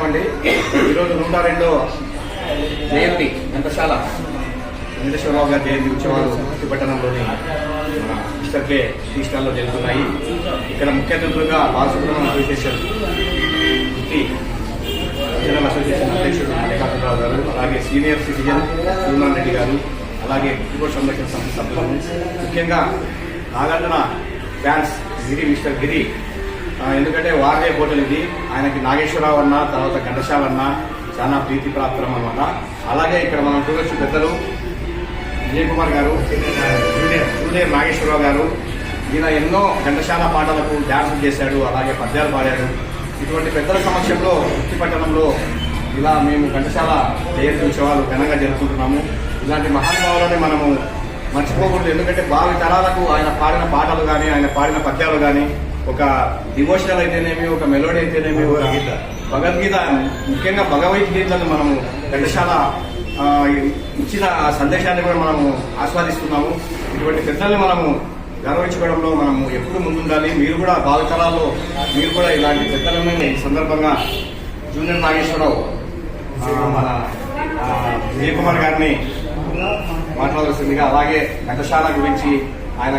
అండి. ఈరోజు 102వ జయంతి ఘంటసాల వెంకటేశ్వరరావు గారి జయంతి ఉత్సవాలు పట్టణంలోని మిస్టర్ కే టీ స్టాల్లో జరుగుతున్నాయి. ఇక్కడ ముఖ్య అతిథులుగా బాలసుబ్రహ్మణ్యం అసోసియేషన్ జనరల్ అసోసియేషన్ అధ్యక్షుడు మల్లికార్జునరావు గారు, అలాగే సీనియర్ సిటిజన్ సూర్యనారాయణ రెడ్డి గారు, అలాగే యువ సంరక్షణ సంస్థ సభ్యులు, ముఖ్యంగా నాగార్జున ఫ్యాన్స్ గిరి మిస్టర్ గిరి, ఎందుకంటే వారే హోటల్ ఇది. ఆయనకి నాగేశ్వరరావు అన్న, తర్వాత ఘంటసాల అన్న చాలా ప్రీతి ప్రాప్తం అన్నమాట. అలాగే ఇక్కడ మనం చూడొచ్చు పెద్దలు విజయ్ కుమార్ గారు, జూనియర్ నాగేశ్వరరావు గారు. ఈయన ఎన్నో ఘంటసాల పాటలకు డ్యాన్సులు చేశాడు, అలాగే పద్యాలు పాడాడు. ఇటువంటి పెద్దల సమక్షంలో పట్టణంలో ఇలా మేము ఘంటసాల జయంతి ఉత్సవాలు ఘనంగా జరుపుకుంటున్నాము. ఇలాంటి మహానుభావులని మనము మర్చిపోకూడదు. ఎందుకంటే భావి తరాలకు ఆయన పాడిన పాటలు కానీ, ఆయన పాడిన పద్యాలు కానీ, ఒక డివోషనల్ అయితేనేమి, ఒక మెలోడీ అయితేనేమి, ఒక భగవద్గీత, ముఖ్యంగా భగవద్గీతను మనము ఘంటసాల ఇచ్చిన సందేశాన్ని కూడా మనము ఆస్వాదిస్తున్నాము. ఇటువంటి పెద్దల్ని మనము గౌరవించుకోవడంలో మనము ఎప్పుడు ముందుండాలి. మీరు కూడా భావితరాల్లో మీరు కూడా ఇలాంటి పెద్దలను ఈ సందర్భంగా జూనియర్ నాగేశ్వరరావు మన విజయ్ కుమార్ గారిని మాట్లాడాల్సిందిగా, అలాగే ఘంటసాల గురించి ఆయన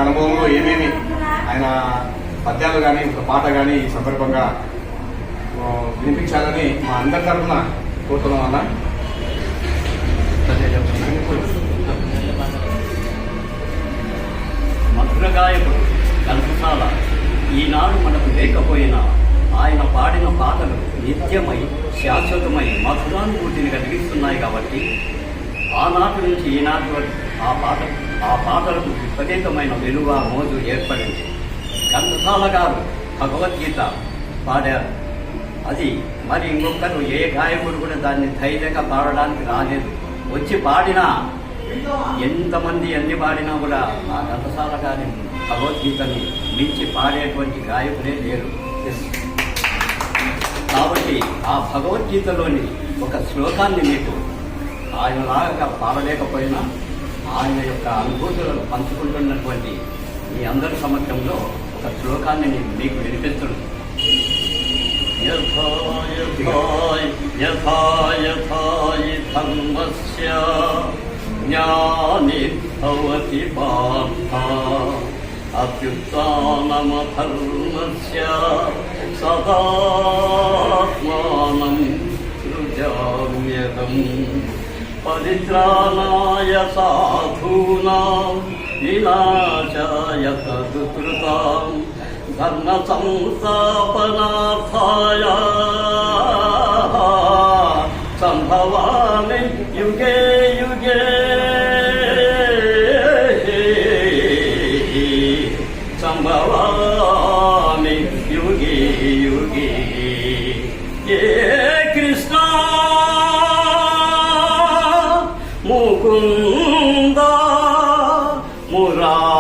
అనుభవంలో ఏమేమి ఆయన పద్యాలు కానీ, ఒక పాట కానీ ఈ సందర్భంగా వినిపించాలని మా అందరి తరఫున కోరుతున్నాం అన్న. మధుర గాయకుడు ఘంటసాల ఈనాడు మనకు లేకపోయినా ఆయన పాడిన పాటలు నిత్యమై శాశ్వతమై మధురానుభూతిని కలిగిస్తున్నాయి. కాబట్టి ఆనాటి నుంచి ఈనాటి వరకు ఆ పాటలకు విపరీతమైన విలువ మోజు ఏర్పడింది. ఘంటసాల గారు భగవద్గీత పాడారు. అది మరి ఇంకొకరు ఏ గాయకుడు కూడా దాన్ని ధైర్యంగా పాడడానికి రాలేదు. వచ్చి పాడినా ఎంతమంది ఎన్ని పాడినా కూడా ఆ ఘంటసాల గారి భగవద్గీతని మించి పాడేటువంటి గాయకులే లేరు. కాబట్టి ఆ భగవద్గీతలోని ఒక శ్లోకాన్ని మీకు ఆయనలాగా పాడలేకపోయినా ఆయన యొక్క అనుభూతులను పంచుకుంటున్నటువంటి మీ అందరి సమక్షంలో ఒక శ్లోకాన్ని నేను మీకు వినిపిస్తున్నాను. ధర్మస్య జ్ఞాని భవతి పార్థ అత్యుత్థానమధర్మస్య సదాత్మానం సృజామ్యహం పరిత్రాణాయ సాధూనాం వినాశాయ తదుకృతాం ధర్మ సంస్థాపనార్థాయ సంభవామి యుగే యుగే సంభవామి యుగే యుగే. ఏ కృష్ణ ముకుంద మురారి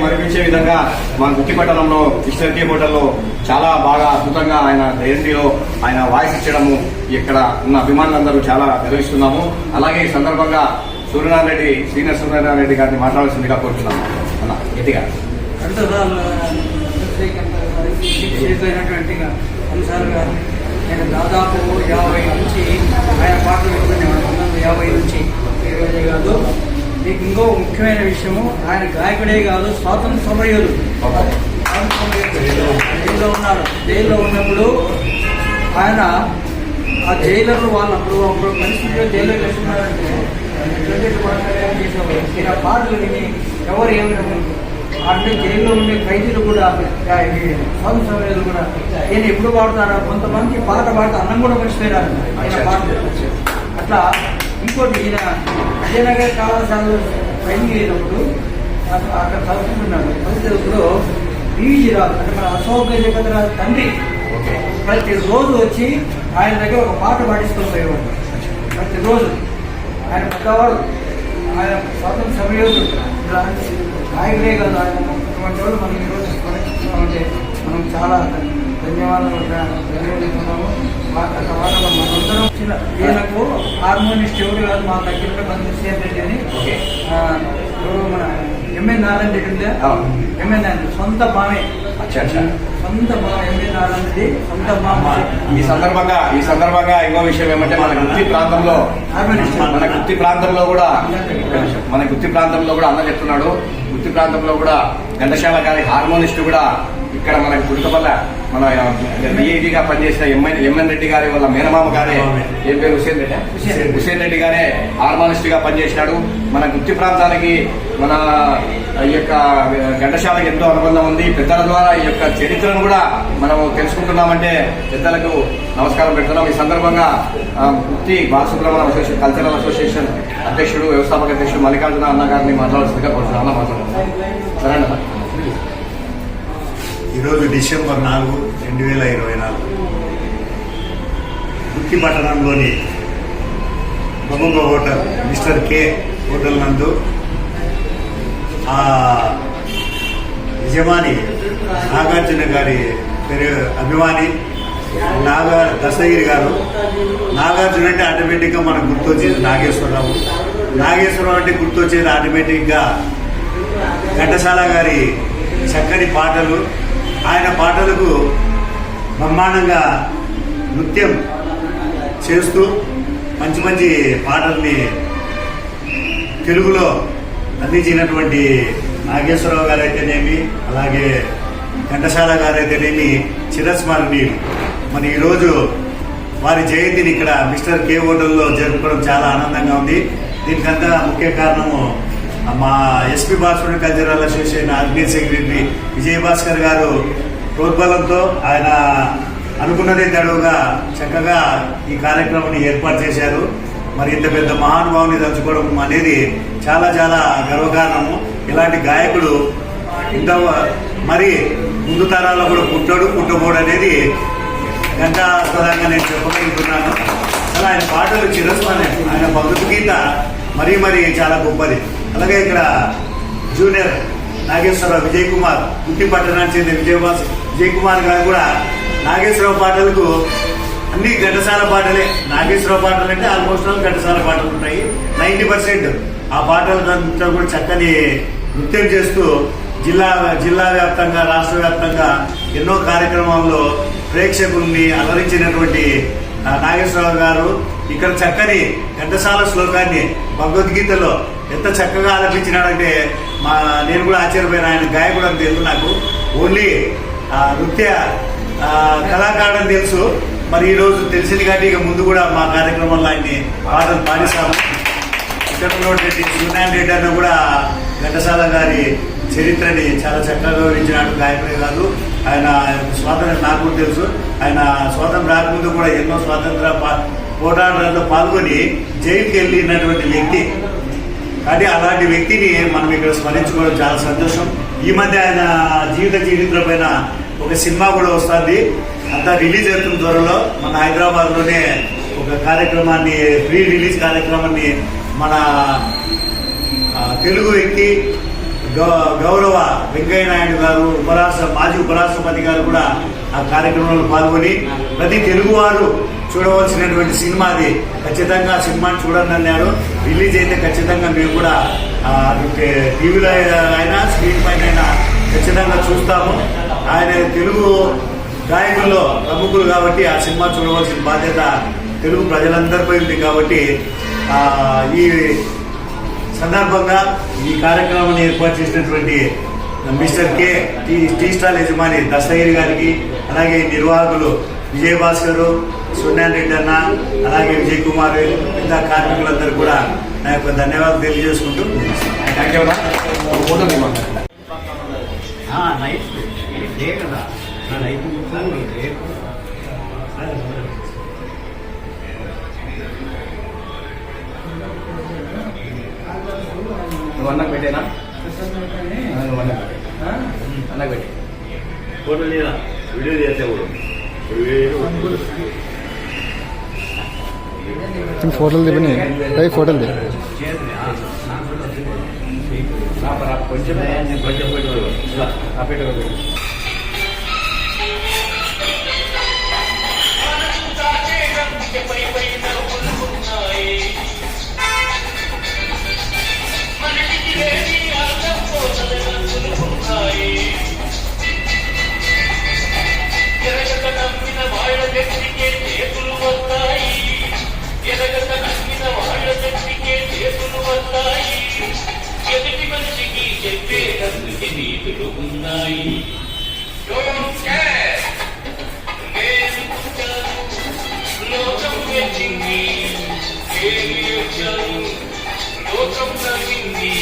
మరిపించే విధంగా మన గుత్తిపట్టణంలో మిస్టర్ కే హోటల్లో చాలా బాగా అద్భుతంగా ఆయన జయంతిలో ఆయన వాయిస్ ఇచ్చడము ఇక్కడ ఉన్న అభిమానులందరూ చాలా గర్విస్తున్నాము. అలాగే ఈ సందర్భంగా సూర్యనారాయణ రెడ్డి, సీనియర్ సూర్యనారాయణ రెడ్డి గారిని మాట్లాడాల్సిందిగా కోరుతున్నాము అన్న గట్టిగా. నేను దాదాపు 50 నుంచి ఆయన పాటలు వింటున్నాను. 50 నుంచి 20 కాదు. మీకు ఇంకో ముఖ్యమైన విషయము, ఆయన గాయకుడే కాదు, స్వాతంత్ర సమరయోధుడు. జైల్లో ఉన్నారు. జైల్లో ఉన్నప్పుడు ఆయన ఆ జైలర్లు వాళ్ళప్పుడు పరిస్థితిలో జైల్లో చేస్తున్నారంటే చేసేవారు. ఇలా పాటలు విని ఎవరు ఏమైనా అంటే జైల్లో ఉండే ఖైదీలు కూడా, స్వాతంత్ర సమరయోధులు కూడా ఈయన ఎప్పుడు పాడుతారా, కొంతమంది పాట పాడితే అన్నం కూడా మర్చిపోయారు ఆయన పాటలు. అట్లా ఇంకోటి, ఈయన విజయనగర కళాశాలలో ట్రైనింగ్ అయినప్పుడు అక్కడ చదువుకుంటున్నాడు. చదువుతున్నప్పుడు బీవీజీ రాజు అంటే మన అశోక్ గజపతిరాజు తండ్రి ప్రతిరోజు వచ్చి ఆయన దగ్గర ఒక పాట పాటించుకొని పోయేవాడు. ప్రతిరోజు ఆయన పెద్దవాడు, ఆయన స్వాతంత్ర సమరయోధుడు. ఇలాంటి గాయకులే కాదు, ఆయన అటువంటి వాళ్ళు మనం ఈరోజు స్మరించుకున్నామంటే మనం చాలా ధన్యవాదాలు. ధన్యవాదాలు తెలియజేస్తున్నాము. వాటిలో మనందరం వచ్చిన వీళ్ళకు హార్మోనిస్ట్ ఎవరు కాదు, మా దగ్గర మంది రెడ్డి అని ఓకే. మన ఎంఎన్ నారాయణ రెడ్డి ఉందా, ఎంఎన్ నారాయణ సొంత మామే, సొంత మామ ఎంఎన్ నారాయణ రెడ్డి సొంత మామ. ఈ సందర్భంగా ఇంకో విషయం ఏమంటే మన గుత్తి ప్రాంతంలో కూడా అన్న చెప్తున్నాడు. గుత్తి ప్రాంతంలో కూడా ఘంటసాల గారి హార్మోనిస్ట్ కూడా ఇక్కడ మన గుడికపల్ల మన విఐటీగా పనిచేసిన ఎంఎన్ రెడ్డి గారి వాళ్ళ మేనమామ గారే, ఏం పేరు హుసేన్ రెడ్డి గారే హార్మోనిస్ట్ గా పనిచేసినాడు. మన గుత్తి ప్రాంతానికి మన ఈ యొక్క ఘంటసాలకి ఎంతో అనుబంధం ఉంది. పెద్దల ద్వారా ఈ యొక్క చరిత్రను కూడా మనం తెలుసుకుంటున్నామంటే పెద్దలకు నమస్కారం పెడుతున్నాం. ఈ సందర్భంగా గుత్తి బాలసుబ్రహ్మణ్యం అసోసియేషన్ కల్చరల్ అసోసియేషన్ అధ్యక్షుడు, వ్యవస్థాపక అధ్యక్షుడు మల్లికార్జున అన్న గారిని మాట్లాడాల్సిందిగా కోరుతున్నాను. అన్న మాట్లాడుతున్నాను. సరే అన్న. ఈరోజు డిసెంబర్ 4, 2024 గుత్తి పట్టణంలోని బొమ్మ హోటల్ మిస్టర్ కే హోటల్ నందు ఆ యజమాని నాగార్జున గారి అభిమాని దస్తగిరి గారు. నాగార్జున అంటే ఆటోమేటిక్గా మనకు గుర్తొచ్చేది నాగేశ్వరరావు. నాగేశ్వరరావు అంటే గుర్తొచ్చేది ఆటోమేటిక్గా ఘంటసాల గారి చక్కని పాటలు. ఆయన పాటలకు బ్రహ్మాండంగా నృత్యం చేస్తూ మంచి మంచి పాటల్ని తెలుగులో అందించినటువంటి నాగేశ్వరరావు గారు అయితేనేమి, అలాగే ఘంటసాల గారు అయితేనేమి చిరస్మరణీయులు. మరి ఈరోజు వారి జయంతిని ఇక్కడ మిస్టర్ కే హోటల్లో జరుపుకోవడం చాలా ఆనందంగా ఉంది. దీనికంతా ముఖ్య కారణము మా SP Balasubrahmanyam cultural association organising secretary Vijayabhaskar garu ప్రోద్బలంతో ఆయన అనుకున్నదే తడువుగా చక్కగా ఈ కార్యక్రమాన్ని ఏర్పాటు చేశారు. మరి ఇంత పెద్ద మహానుభావుని తలుచుకోవడం అనేది చాలా చాలా గర్వకారణము. ఇలాంటి గాయకుడు ఇంత మరి ముందు తరాల్లో కూడా పుట్టబోడు అనేది గంటాస్పదంగా నేను చెప్పగలుగుతున్నాను. అలా ఆయన పాటలు చిరస్మరణీయం. ఆయన భగవద్గీత మరీ చాలా గొప్పది. అలాగే ఇక్కడ జూనియర్ నాగేశ్వరరావు విజయ్ కుమార్, గుత్తి పట్టణానికి చెందిన విజయ్ కుమార్ గారు కూడా నాగేశ్వరరావు పాటలకు అన్ని ఘంటసాల పాటలే. నాగేశ్వరరావు పాటలు అంటే ఆల్మోస్ట్ ఘంటసాల పాటలు ఉంటాయి. 90% ఆ పాటలంతా కూడా చక్కని నృత్యం చేస్తూ జిల్లా వ్యాప్తంగా, రాష్ట్ర వ్యాప్తంగా ఎన్నో కార్యక్రమాల్లో ప్రేక్షకుల్ని అలరించినటువంటి నాగేశ్వరరావు గారు ఇక్కడ చక్కని ఘంటసాల శ్లోకాన్ని భగవద్గీతలో ఎంత చక్కగా ఆలపించినాడంటే నేను కూడా ఆశ్చర్యపోయిన. ఆయన గాయకుడు అని తెలుసు నాకు, ఓన్లీ నృత్య కళాకారుడని తెలుసు. మరి ఈరోజు తెలిసింది కాబట్టి ఇక ముందు కూడా మా కార్యక్రమంలో ఆయన్ని పాటలు పాడిస్తాము. ఇక్కడ ఉన్నటువంటి సూర్యనారాయణ రెడ్డి అన్న కూడా ఘంటసాల గారి చరిత్రని చాలా చక్కగా వివరించినాడు. గాయకుడే కాదు, ఆయన స్వాతంత్రం నాకు కూడా తెలుసు. ఆయన స్వాతంత్రం రాకముందు కూడా ఎన్నో స్వాతంత్ర పోరాటాల్లో పాల్గొని జైలుకి వెళ్ళినటువంటి వ్యక్తి. కానీ అలాంటి వ్యక్తిని మనం ఇక్కడ స్మరించుకోవడం చాలా సంతోషం. ఈ మధ్య ఆయన జీవిత చరిత్ర పైన ఒక సినిమా కూడా వస్తుంది, అంతా రిలీజ్ అవుతున్న త్వరలో. మన హైదరాబాద్లోనే ఒక కార్యక్రమాన్ని, ప్రీ రిలీజ్ కార్యక్రమాన్ని మన తెలుగు వ్యక్తి గౌరవ వెంకయ్య నాయుడు గారు, మాజీ ఉపరాష్ట్రపతి గారు కూడా ఆ కార్యక్రమంలో పాల్గొని ప్రతి తెలుగువారు చూడవలసినటువంటి సినిమా అది. ఖచ్చితంగా సినిమాని చూడండి అన్నారు. రిలీజ్ అయితే ఖచ్చితంగా మేము కూడా టీవీలో అయినా స్క్రీన్ పైన అయినా ఖచ్చితంగా చూస్తాము. ఆయన తెలుగు గాయకుల్లో ప్రముఖులు కాబట్టి ఆ సినిమా చూడవలసిన బాధ్యత తెలుగు ప్రజలందరిపై ఉంది. కాబట్టి ఈ సందర్భంగా ఈ కార్యక్రమాన్ని ఏర్పాటు చేసినటువంటి మిస్టర్ కే టీ స్టాల్ యజమాని దస్తగిరి గారికి, అలాగే నిర్వాహకులు విజయభాస్కర్, సూర్యనారాయణ రెడ్డి అన్న, అలాగే విజయ్ కుమార్, మిగతా కార్మికులందరూ కూడా నా యొక్క ధన్యవాదాలు తెలియజేసుకుంటూ నువ్వు అన్నకు పెట్టేనా? అన్నకు పెట్టి ఫోటో లేదా వీడియో చేసేవాడు ఫోటోలు దిపని ఫోటోలు దిగు. కొంచెం కొంచెం పెట్టు. నీతులు ఉన్నాయి. Don't care. నేను పుట్టాను, లోకం మెచ్చింది. నేను వచ్చాను, లోకం నవ్వింది.